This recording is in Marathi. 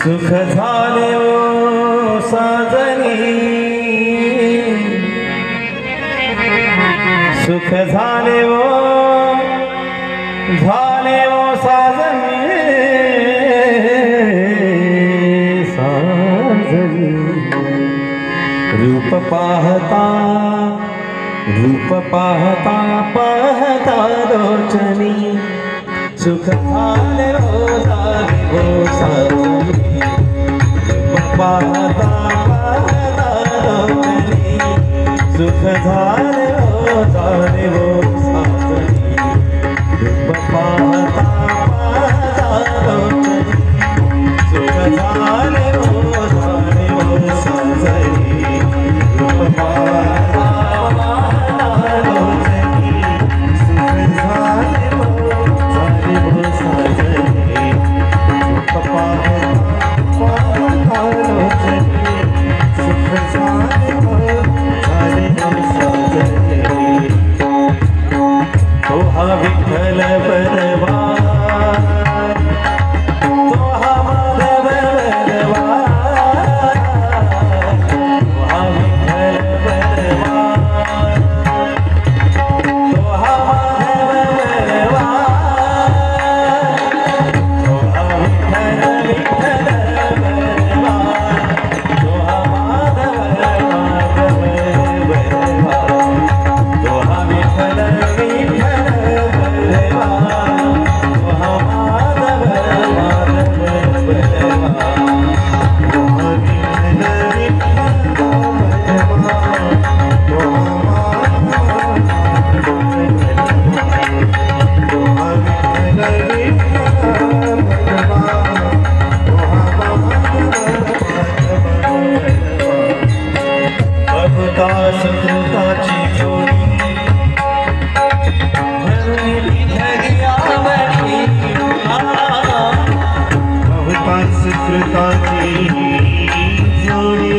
सुख झाले ओ साजनी, सुख झाले ओ साजनी, साजनी रूप पाहता पाहता लोचनी, सुख झाले ओ साजनी, रूप पाहता लोचनी, सुख झाले ओ साजनी, रूप पाहता लोचनी, सुख झाले ओ साजनी, रूप पाहता लोचनी, सुख झाले ओ साजनी, रूप पाहता लोचनी, सुख झाले ओ साजनी। तो हा विठ्ठल बरवा, तो हा माधव बरवा, तो हा विठ्ठल बरवा, तो हा माधव बरवा, तो हा विठ्ठल बरवा, तो हा माधव बरवा, तो हा विठ्ठल सुकृताची जोडी भरून विठ्ठलियावरी, बहुता सुकृताची जोडी